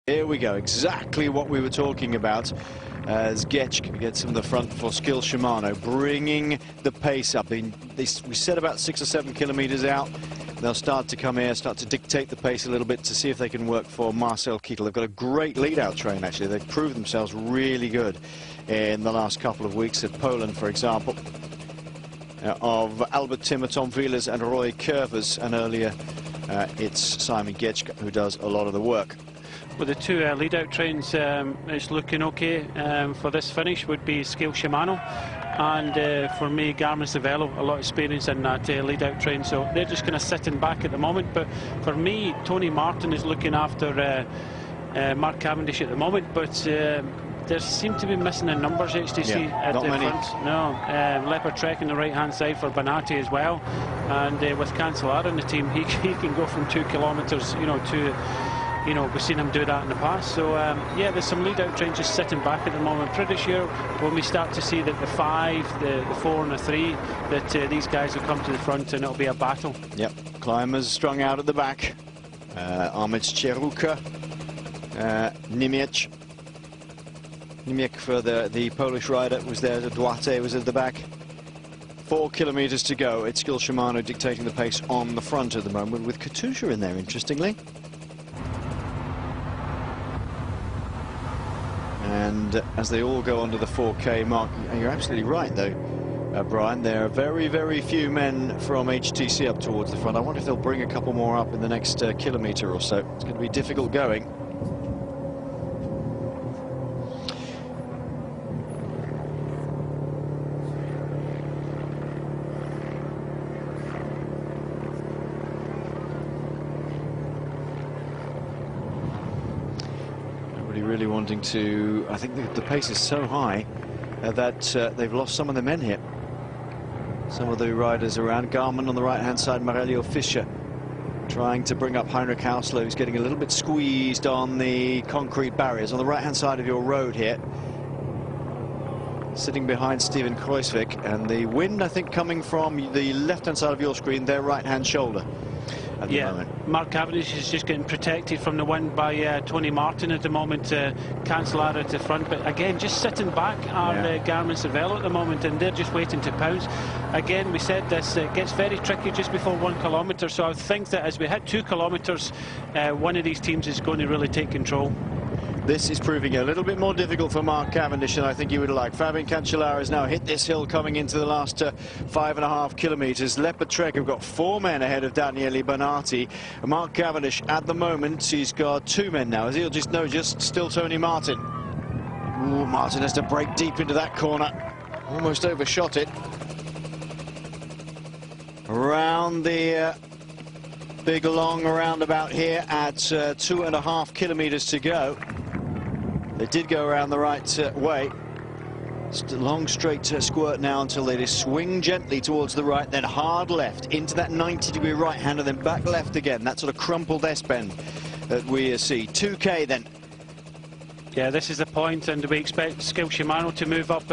Here we go, exactly what we were talking about as Getch gets from the front for Skill Shimano, bringing the pace up. We set about 6 or 7 kilometers out. They'll start to come here, start to dictate the pace a little bit to see if they can work for Marcel Kittel. They've got a great lead-out train, actually. They've proved themselves really good in the last couple of weeks at Poland, for example, of Albert Timmer, Tom Wieles and Roy Curvers, and earlier it's Simon Getch who does a lot of the work. Well, the two lead-out trains is looking okay for this finish would be Skill Shimano, and for me, Garmin Cervelo, a lot of experience in that lead-out train, so they're just kind of sitting back at the moment. But for me, Tony Martin is looking after Mark Cavendish at the moment, but there seem to be missing in numbers, HTC, at the front. No, Leopard Trek on the right-hand side for Bonatti as well, and with Cancellara in the team, he can go from 2 kilometres, we've seen him do that in the past. So yeah, there's some lead-out trains just sitting back at the moment. Pretty sure when we start to see that the 5, the 4 and the 3, that these guys will come to the front and it'll be a battle. Yep, climbers strung out at the back. Ahmed Cheruka, Nimiec for the Polish rider was there. Duarte was at the back. 4 kilometers to go. It's Skill Shimano dictating the pace on the front at the moment, with Katusha in there, interestingly. And as they all go onto the 4K mark, you're absolutely right, though, Brian. There are very, very few men from HTC up towards the front. I wonder if they'll bring a couple more up in the next kilometre or so. It's going to be difficult going. Really wanting to, I think the pace is so high that they've lost some of the men here. Some of the riders around. Garmin on the right-hand side, Marelio Fischer trying to bring up Heinrich Hausler, who's getting a little bit squeezed on the concrete barriers on the right-hand side of your road here. Sitting behind Steven Kruijswijk, and the wind, I think, coming from the left-hand side of your screen, their right-hand shoulder. At the moment. Mark Cavendish is just getting protected from the wind by Tony Martin at the moment. Cancellara at the front, but again, just sitting back are Garmin Cervelo at the moment, and they're just waiting to pounce. Again, we said this gets very tricky just before 1 kilometre, so I think that as we hit 2 kilometres, one of these teams is going to really take control. This is proving a little bit more difficult for Mark Cavendish than I think you would like. Fabian Cancellara has now hit this hill coming into the last 5.5 kilometres. Leopard Trek have got 4 men ahead of Daniele Bonatti. Mark Cavendish, at the moment, he's got 2 men now. As he'll just still Tony Martin. Ooh, Martin has to break deep into that corner. Almost overshot it. Around the big long roundabout here at 2.5 kilometres to go. They did go around the right way. Just a long straight squirt now until they just swing gently towards the right, then hard left into that 90-degree right hand, and then back left again. That sort of crumpled S-bend that we see. 2K then. Yeah, this is the point, and we expect Skill Shimano to move up.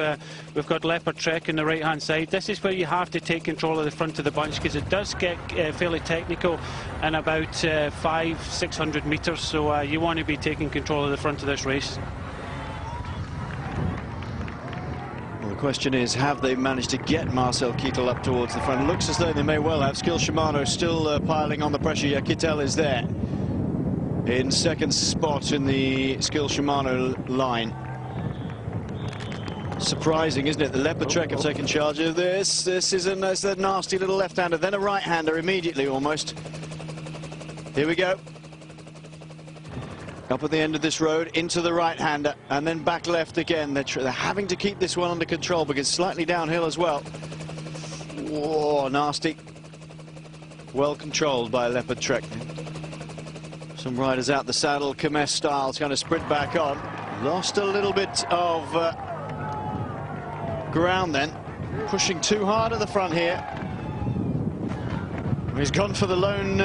We've got Leopard Trek on the right-hand side. This is where you have to take control of the front of the bunch, because it does get fairly technical in about 500-600 metres, so you want to be taking control of the front of this race. Well, the question is, have they managed to get Marcel Kittel up towards the front? It looks as though they may well have. Skill Shimano still piling on the pressure. Yeah, Kittel is there in second spot in the Skill Shimano line. Surprising, isn't it? The Leopard Trek have taken charge of this. This is a nasty little left-hander, then a right-hander immediately almost. Here we go. Up at the end of this road, into the right-hander, and then back left again. They're having to keep this one under control because it's slightly downhill as well. Whoa, nasty. Well controlled by Leopard Trek. Some riders out the saddle, Kames style, is going to sprint back on. Lost a little bit of ground then. Pushing too hard at the front here. He's gone for the lone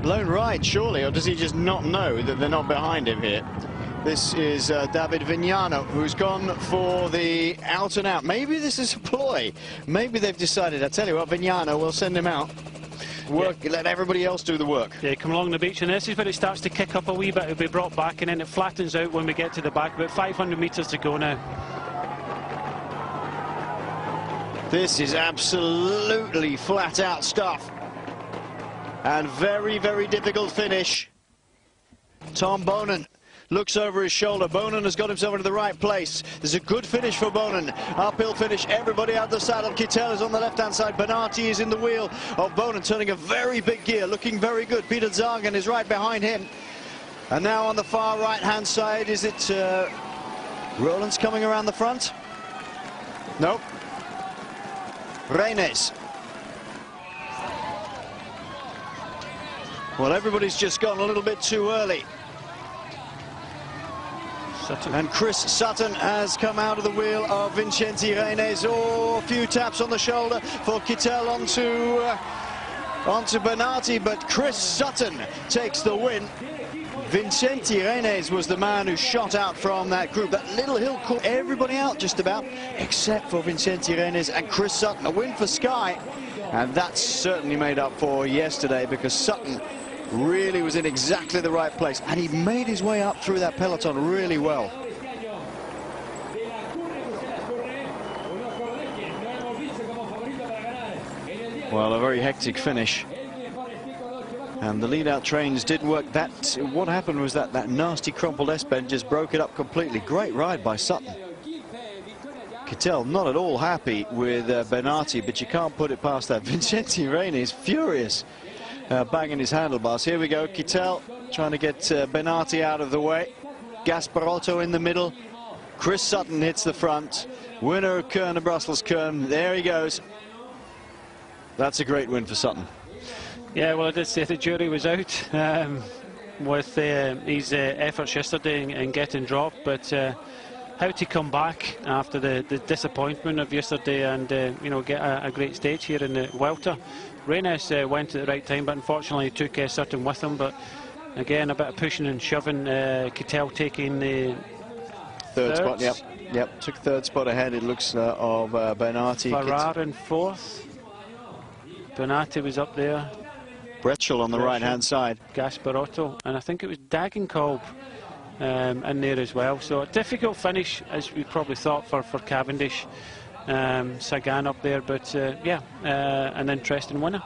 ride, surely, or does he just not know that they're not behind him here? This is David Vignano, who's gone for the out and out. Maybe this is a ploy. Maybe they've decided, I tell you what, Vignano, we'll send him out. work, let everybody else do the work. Yeah, come along the beach, and this is where it starts to kick up a wee bit. It'll be brought back, and then it flattens out when we get to the back. About 500 metres to go now. This is absolutely flat out stuff. And very, very difficult finish. Tom Bonen looks over his shoulder. Bonen has got himself into the right place. There's a good finish for Bonen. Uphill finish, everybody out the saddle. Kittel is on the left-hand side. Bernati is in the wheel of Bonen, turning a very big gear, looking very good. Peter Sagan is right behind him. And now on the far right-hand side, is it Roland's coming around the front? Nope. Reines. Well, everybody's just gone a little bit too early. Sutton. And Chris Sutton has come out of the wheel of Vincenzi Reines. Oh, a few taps on the shoulder for Kittel onto Bernati, but Chris Sutton takes the win. Vincenzi Reines was the man who shot out from that group. That little hill caught everybody out just about, except for Vincenzi Reines and Chris Sutton. A win for Sky, and that's certainly made up for yesterday, because Sutton really was in exactly the right place, and he made his way up through that peloton really well. Well, a very hectic finish, and the lead-out trains didn't work. What happened was that nasty crumpled S-bend just broke it up completely. Great ride by Sutton. Kittel not at all happy with Bernati, but you can't put it past that. Vincenzi Reines furious, banging his handlebars. Here we go, Kittel trying to get Bernati out of the way. Gasparotto in the middle. Chris Sutton hits the front. Winner of Kuurne, Brussels-Kuurne. There he goes. That's a great win for Sutton. Yeah, well, I did say the jury was out with his efforts yesterday in getting dropped, but how to come back after the disappointment of yesterday and you know, get a great stage here in the Vuelta. Reines went at the right time, but unfortunately took Sutton with him. But again, a bit of pushing and shoving. Kittel taking the third spot. Yep, took third spot ahead, it looks, of Bernati. Farrar in fourth. Bernati was up there. Bretschel on the right-hand side. Gasparotto, and I think it was Dagenkolb in there as well. So a difficult finish, as we probably thought, for Cavendish. Sagan up there, but yeah, an interesting winner.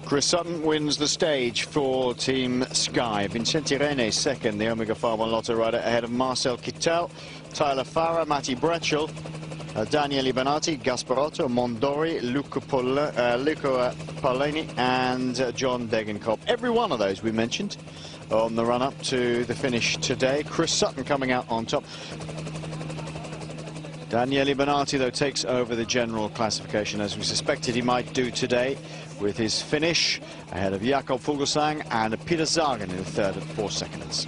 Chris Sutton wins the stage for Team Sky. Vincenzi Reines second, the Omega Farm Lotto rider, ahead of Marcel Kittel, Tyler Farrar, Matti Bretschel, Daniele Bernati, Gasparotto, Mondori, Luca Paolini and John Degenkolb. Every one of those we mentioned on the run-up to the finish today. Chris Sutton coming out on top. Daniele Bernati, though, takes over the general classification, as we suspected he might do today, with his finish ahead of Jakob Fuglsang and Peter Sagan in third at 4 seconds.